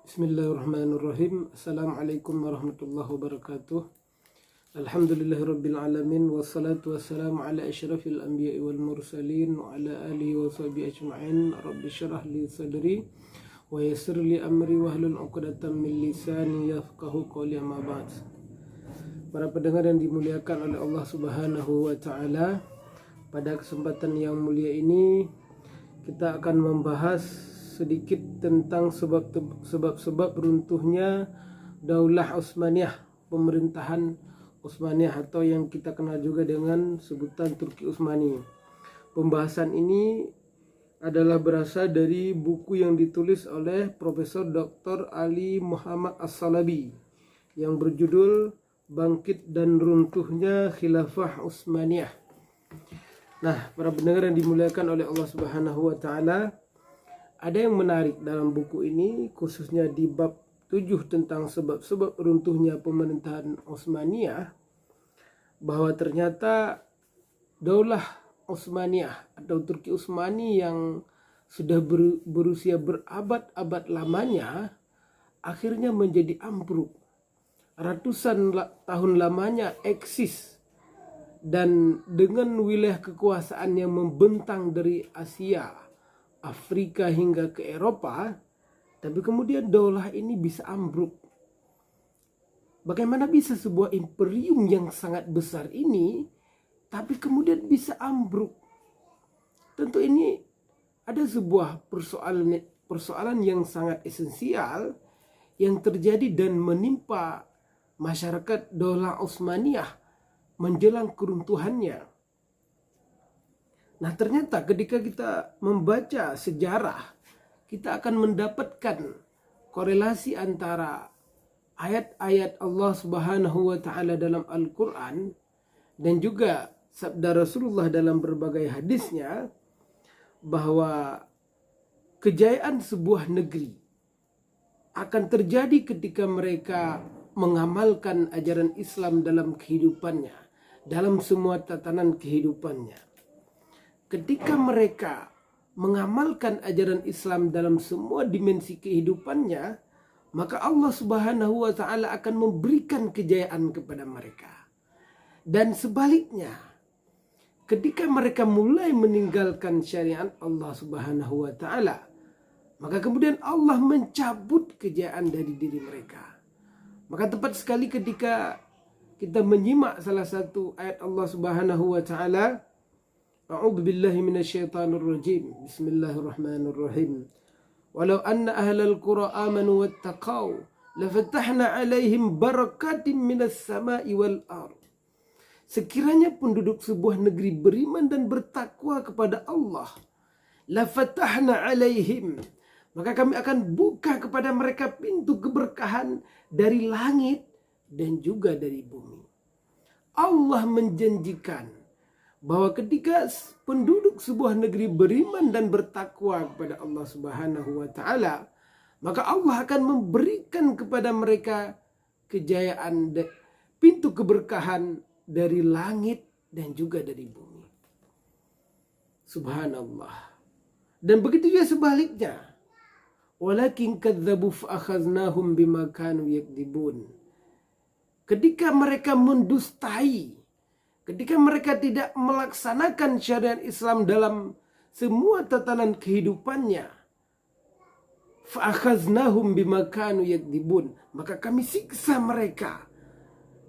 Bismillahirrahmanirrahim. Assalamualaikum warahmatullahi wabarakatuh. Alhamdulillahirabbil alamin wassalatu wassalamu ala asyrafil anbiya'i wal mursalin wa ala alihi wa sahbihi ajma'in. Rabbi shrah li sadri wa yassir li amri wahlul 'uqdatam min lisani yafqahu qawli, amma ba'd. Para pendengar yang dimuliakan oleh Allah Subhanahu wa taala, pada kesempatan yang mulia ini kita akan membahas sedikit tentang sebab-sebab runtuhnya Daulah Utsmaniyah, pemerintahan Utsmaniyah atau yang kita kenal juga dengan sebutan Turki Utsmani. Pembahasan ini adalah berasal dari buku yang ditulis oleh Profesor Dr. Ali Muhammad As-Salabi yang berjudul Bangkit dan Runtuhnya Khilafah Utsmaniyah. Nah, para pendengar yang dimuliakan oleh Allah Subhanahu wa taala, ada yang menarik dalam buku ini, khususnya di bab 7 tentang sebab-sebab runtuhnya pemerintahan Utsmaniyah, bahwa ternyata Daulah Utsmaniyah atau Turki Utsmani yang sudah berusia berabad-abad lamanya akhirnya menjadi ambruk. Ratusan tahun lamanya eksis dan dengan wilayah kekuasaan yang membentang dari Asia, Afrika hingga ke Eropa, tapi kemudian daulah ini bisa ambruk. Bagaimana bisa sebuah imperium yang sangat besar ini tapi kemudian bisa ambruk? Tentu ini ada sebuah persoalan yang sangat esensial yang terjadi dan menimpa masyarakat Daulah Utsmaniyah menjelang keruntuhannya. Nah, ternyata ketika kita membaca sejarah, kita akan mendapatkan korelasi antara ayat-ayat Allah Subhanahu wa taala dalam Al-Qur'an dan juga sabda Rasulullah dalam berbagai hadisnya, bahwa kejayaan sebuah negeri akan terjadi ketika mereka mengamalkan ajaran Islam dalam kehidupannya, dalam semua tatanan kehidupannya. Ketika mereka mengamalkan ajaran Islam dalam semua dimensi kehidupannya, maka Allah Subhanahu wa taala akan memberikan kejayaan kepada mereka. Dan sebaliknya, ketika mereka mulai meninggalkan syariat Allah Subhanahu wa taala, maka kemudian Allah mencabut kejayaan dari diri mereka. Maka tepat sekali ketika kita menyimak salah satu ayat Allah Subhanahu wa taala, A'udzu billahi minasyaitonir rajim. Bismillahirrahmanirrahim. Walau anna ahlal qura amanu wattaqau lafatahna 'alaihim barakatim minas sama'i wal ardh. Sekiranya penduduk sebuah negeri beriman dan bertakwa kepada Allah, lafatahna 'alaihim, maka kami akan buka kepada mereka pintu keberkahan dari langit dan juga dari bumi. Allah menjanjikan bahwa ketika penduduk sebuah negeri beriman dan bertakwa kepada Allah Subhanahu wa taala, maka Allah akan memberikan kepada mereka kejayaan, pintu keberkahan dari langit dan juga dari bumi. Subhanallah. Dan begitu juga sebaliknya. Walakin kadzabu fa akhadnahum bima kanu yakdibun. Ketika mereka mendustai, ketika mereka tidak melaksanakan syariat Islam dalam semua tatanan kehidupannya, fa'akhaznahum bima kanu yakdibun, maka kami siksa mereka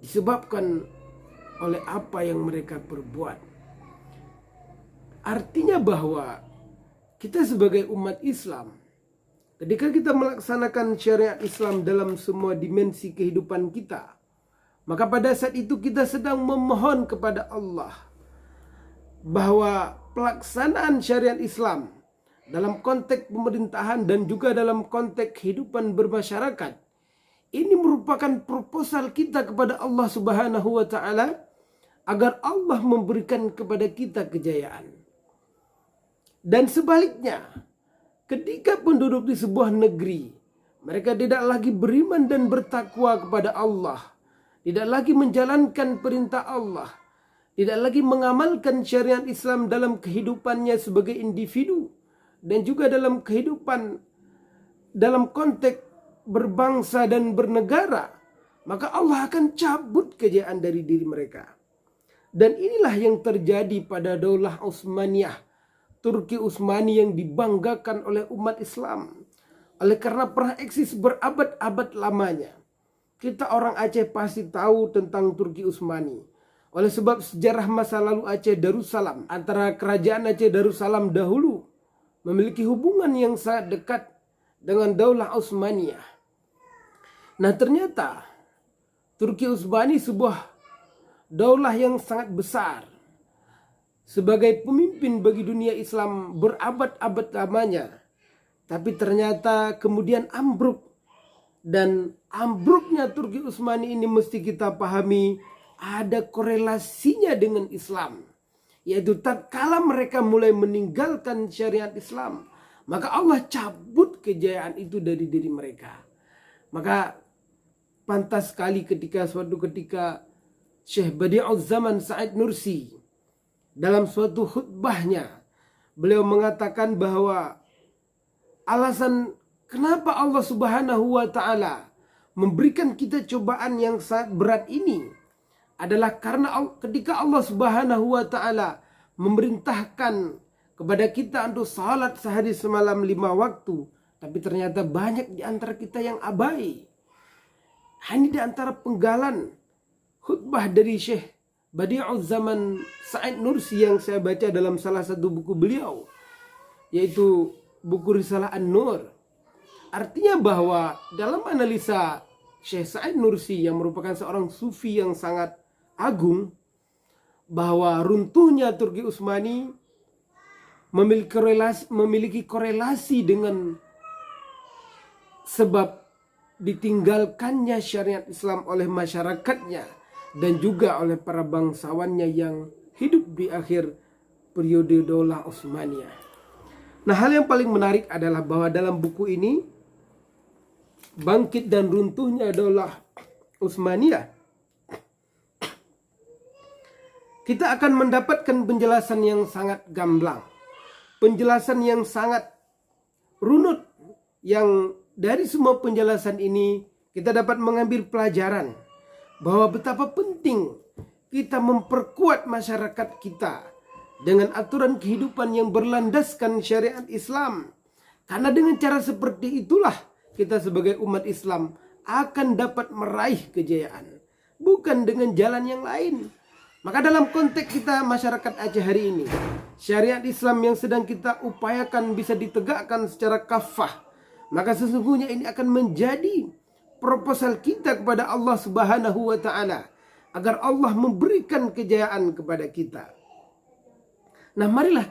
disebabkan oleh apa yang mereka perbuat. Artinya bahwa kita sebagai umat Islam, ketika kita melaksanakan syariat Islam dalam semua dimensi kehidupan kita, maka pada saat itu kita sedang memohon kepada Allah bahwa pelaksanaan syariat Islam dalam konteks pemerintahan dan juga dalam konteks kehidupan bermasyarakat ini merupakan proposal kita kepada Allah Subhanahu wa taala agar Allah memberikan kepada kita kejayaan. Dan sebaliknya, ketika penduduk di sebuah negeri mereka tidak lagi beriman dan bertakwa kepada Allah, tidak lagi menjalankan perintah Allah, tidak lagi mengamalkan syariat Islam dalam kehidupannya sebagai individu dan juga dalam kehidupan dalam konteks berbangsa dan bernegara, maka Allah akan cabut kejayaan dari diri mereka. Dan inilah yang terjadi pada Daulah Utsmaniyah, Turki Utsmani yang dibanggakan oleh umat Islam. Oleh karena pernah eksis berabad-abad lamanya. Kita orang Aceh pasti tahu tentang Turki Utsmani. Oleh sebab sejarah masa lalu Aceh Darussalam, antara kerajaan Aceh Darussalam dahulu memiliki hubungan yang sangat dekat dengan Daulah Utsmaniyah. Nah, ternyata Turki Utsmani sebuah daulah yang sangat besar. Sebagai pemimpin bagi dunia Islam berabad-abad lamanya. Tapi ternyata kemudian ambruk. Dan ambruknya Turki Utsmani ini mesti kita pahami ada korelasinya dengan Islam. Yaitu tatkala mereka mulai meninggalkan syariat Islam, maka Allah cabut kejayaan itu dari diri mereka. Maka pantas sekali suatu ketika Syekh Badi'uz Zaman Said Nursi dalam suatu khutbahnya, beliau mengatakan bahwa alasan kenapa Allah Subhanahu wa Ta'ala memberikan kita cobaan yang sangat berat ini adalah karena ketika Allah Subhanahu wa Ta'ala memerintahkan kepada kita untuk salat sehari semalam 5 waktu, tapi ternyata banyak di antara kita yang abai. Ini di antara penggalan khutbah dari Syekh Badi'uz Zaman Said Nursi yang saya baca dalam salah satu buku beliau, yaitu buku Risalah An-Nur. Artinya bahwa dalam analisa Syekh Said Nursi yang merupakan seorang sufi yang sangat agung, bahwa runtuhnya Turki Utsmani memiliki korelasi dengan sebab ditinggalkannya syariat Islam oleh masyarakatnya dan juga oleh para bangsawannya yang hidup di akhir periode Daulah Utsmaniyah. Nah, hal yang paling menarik adalah bahwa dalam buku ini, Bangkit dan Runtuhnya Daulah Utsmaniyah, kita akan mendapatkan penjelasan yang sangat gamblang, penjelasan yang sangat runut, yang dari semua penjelasan ini kita dapat mengambil pelajaran bahwa betapa penting kita memperkuat masyarakat kita dengan aturan kehidupan yang berlandaskan syariat Islam. Karena dengan cara seperti itulah kita sebagai umat Islam akan dapat meraih kejayaan, bukan dengan jalan yang lain. Maka dalam konteks kita masyarakat Aceh hari ini, syariat Islam yang sedang kita upayakan bisa ditegakkan secara kafah, maka sesungguhnya ini akan menjadi proposal kita kepada Allah Subhanahu wa Ta'ala agar Allah memberikan kejayaan kepada kita. Nah, marilah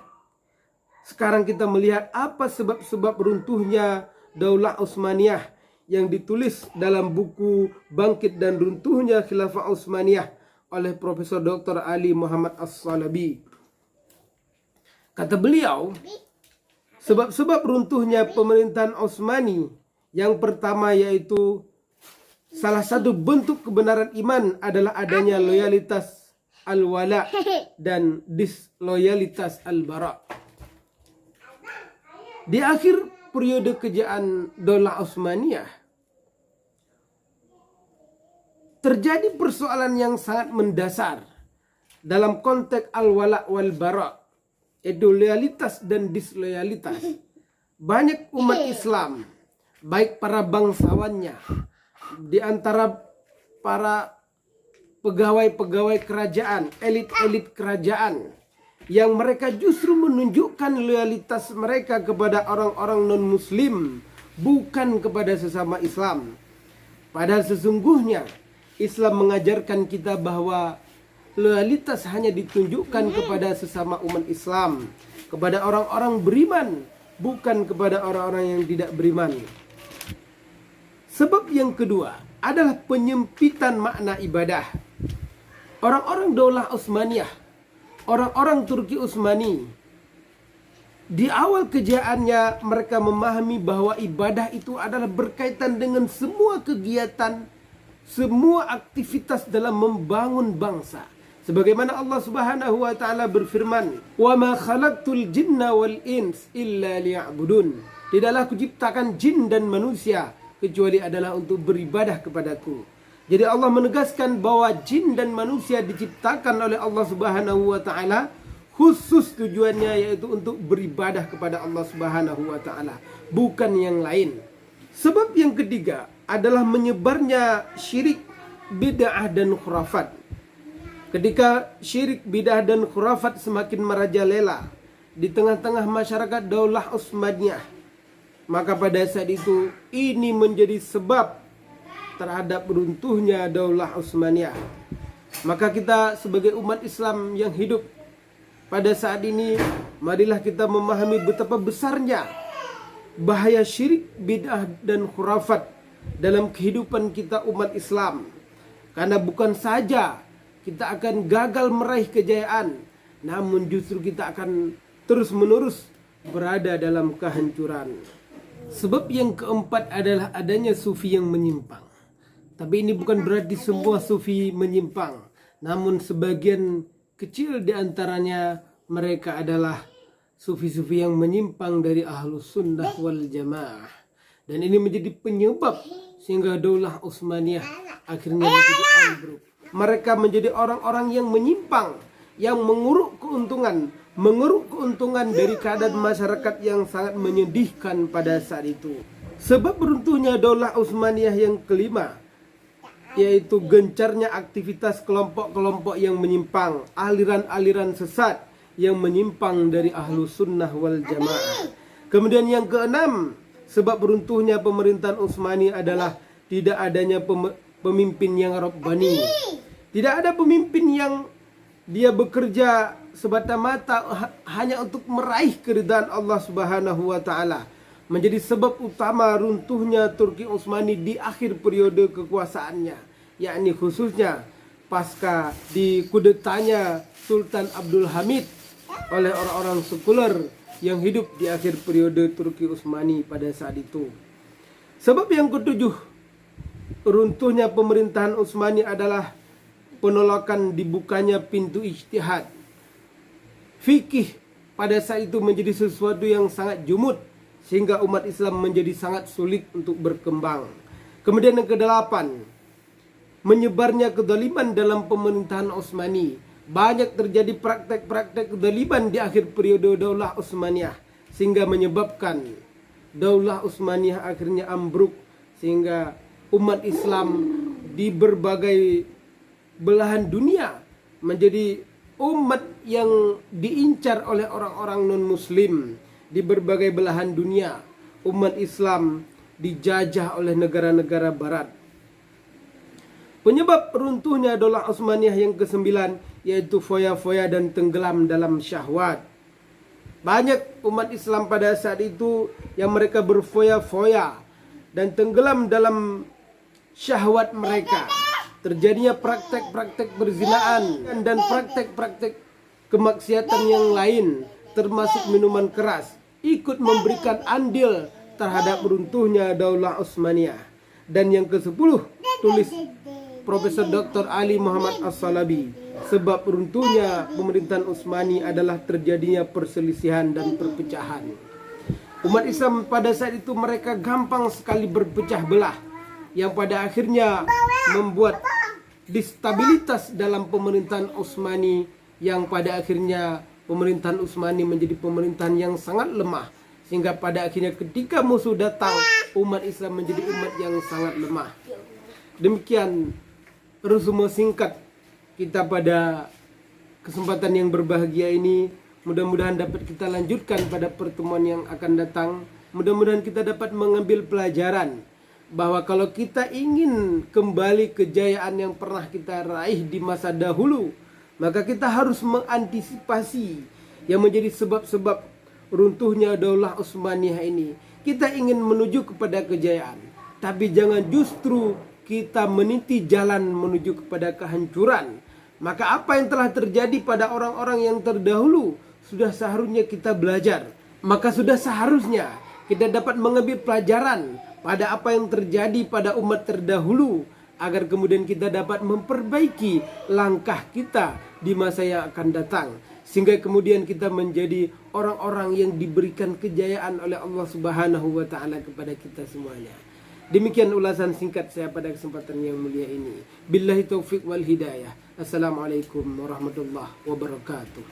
sekarang kita melihat apa sebab-sebab runtuhnya Daulah Utsmaniyah yang ditulis dalam buku Bangkit dan Runtuhnya Khilafah Utsmaniyah oleh Profesor Dr. Ali Muhammad As-Salabi. Kata beliau, sebab-sebab runtuhnya pemerintahan Utsmani yang pertama yaitu salah satu bentuk kebenaran iman adalah adanya loyalitas al-wala dan disloyalitas al-bara. Di akhir periode kejayaan Daulah Utsmaniyah terjadi persoalan yang sangat mendasar dalam konteks al-wala wal-bara, yaitu loyalitas dan disloyalitas. Banyak umat Islam, baik para bangsawannya, di antara para pegawai-pegawai kerajaan, elit-elit kerajaan, yang mereka justru menunjukkan loyalitas mereka kepada orang-orang non-muslim, bukan kepada sesama Islam. Padahal sesungguhnya Islam mengajarkan kita bahwa loyalitas hanya ditunjukkan kepada sesama umat Islam, kepada orang-orang beriman, bukan kepada orang-orang yang tidak beriman. Sebab yang kedua adalah penyempitan makna ibadah. Orang-orang Daulah Utsmaniyah, orang-orang Turki Utsmani, di awal kejayaannya mereka memahami bahwa ibadah itu adalah berkaitan dengan semua kegiatan, semua aktivitas dalam membangun bangsa. Sebagaimana Allah Subhanahu wa Ta'ala berfirman, "Wa ma khalaqtul jinna wal ins illa liya'budun." Tidaklah kuciptakan jin dan manusia kecuali adalah untuk beribadah kepadaku. Jadi Allah menegaskan bahwa jin dan manusia diciptakan oleh Allah Subhanahu wa taala khusus tujuannya yaitu untuk beribadah kepada Allah Subhanahu wa taala, bukan yang lain. Sebab yang ketiga adalah menyebarnya syirik, bid'ah dan khurafat. Ketika syirik, bid'ah dan khurafat semakin merajalela di tengah-tengah masyarakat Daulah Utsmaniyah, maka pada saat itu ini menjadi sebab terhadap runtuhnya Daulah Utsmaniyah. Maka kita sebagai umat Islam yang hidup pada saat ini, marilah kita memahami betapa besarnya bahaya syirik, bid'ah dan khurafat dalam kehidupan kita umat Islam. Karena bukan saja kita akan gagal meraih kejayaan, namun justru kita akan terus-menerus berada dalam kehancuran. Sebab yang keempat adalah adanya sufi yang menyimpang. Tapi ini bukan berarti semua sufi menyimpang, namun sebagian kecil di antaranya mereka adalah sufi-sufi yang menyimpang dari Ahlus Sunnah wal Jamaah. Dan ini menjadi penyebab sehingga Daulah Utsmaniyah akhirnya menjadi ambruk. Mereka menjadi orang-orang yang menyimpang, yang mengeruk keuntungan dari keadaan masyarakat yang sangat menyedihkan pada saat itu. Sebab runtuhnya Daulah Utsmaniyah yang kelima, yaitu gencarnya aktivitas kelompok-kelompok yang menyimpang, aliran-aliran sesat yang menyimpang dari Ahlus Sunnah wal Jamaah. Kemudian yang keenam, sebab runtuhnya pemerintahan Utsmani adalah tidak adanya pemimpin yang Rabbani. Tidak ada pemimpin yang dia bekerja semata-mata hanya untuk meraih keridhaan Allah Subhanahu wa taala. Menjadi sebab utama runtuhnya Turki Utsmani di akhir periode kekuasaannya, yakni khususnya pasca dikudetanya Sultan Abdul Hamid oleh orang-orang sekuler yang hidup di akhir periode Turki Utsmani pada saat itu. Sebab yang ketujuh, runtuhnya pemerintahan Utsmani adalah penolakan dibukanya pintu ijtihad. Fikih pada saat itu menjadi sesuatu yang sangat jumud, sehingga umat Islam menjadi sangat sulit untuk berkembang. Kemudian yang kedelapan, menyebarnya kezaliman dalam pemerintahan Utsmani. Banyak terjadi praktek-praktek kezaliman di akhir periode Daulah Utsmaniyah, sehingga menyebabkan Daulah Utsmaniyah akhirnya ambruk, sehingga umat Islam di berbagai belahan dunia menjadi umat yang diincar oleh orang-orang non-muslim. Di berbagai belahan dunia umat Islam dijajah oleh negara-negara barat. Penyebab runtuhnya Daulah Utsmaniyah yang kesembilan yaitu foya-foya dan tenggelam dalam syahwat. Banyak umat Islam pada saat itu yang mereka berfoya-foya dan tenggelam dalam syahwat mereka. Terjadinya praktek-praktek perzinaan dan praktek-praktek kemaksiatan yang lain, termasuk minuman keras, ikut memberikan andil terhadap runtuhnya Daulah Utsmaniyah. Dan yang ke-10, tulis Profesor Dr. Ali Muhammad As-Salabi, sebab runtuhnya pemerintahan Utsmani adalah terjadinya perselisihan dan perpecahan. Umat Islam pada saat itu mereka gampang sekali berpecah belah, yang pada akhirnya membuat distabilitas dalam pemerintahan Utsmani, yang pada akhirnya pemerintahan Utsmani menjadi pemerintahan yang sangat lemah, sehingga pada akhirnya ketika musuh datang, umat Islam menjadi umat yang sangat lemah. Demikian resume singkat kita pada kesempatan yang berbahagia ini. Mudah-mudahan dapat kita lanjutkan pada pertemuan yang akan datang. Mudah-mudahan kita dapat mengambil pelajaran bahwa kalau kita ingin kembali kejayaan yang pernah kita raih di masa dahulu, maka kita harus mengantisipasi yang menjadi sebab-sebab runtuhnya Daulah Utsmaniyah ini. Kita ingin menuju kepada kejayaan, tapi jangan justru kita meniti jalan menuju kepada kehancuran. Maka apa yang telah terjadi pada orang-orang yang terdahulu sudah seharusnya kita belajar. Maka sudah seharusnya kita dapat mengambil pelajaran pada apa yang terjadi pada umat terdahulu, agar kemudian kita dapat memperbaiki langkah kita di masa yang akan datang, sehingga kemudian kita menjadi orang-orang yang diberikan kejayaan oleh Allah Subhanahu wa taala kepada kita semuanya. Demikian ulasan singkat saya pada kesempatan yang mulia ini. Billahi taufiq wal hidayah. Assalamualaikum warahmatullahi wabarakatuh.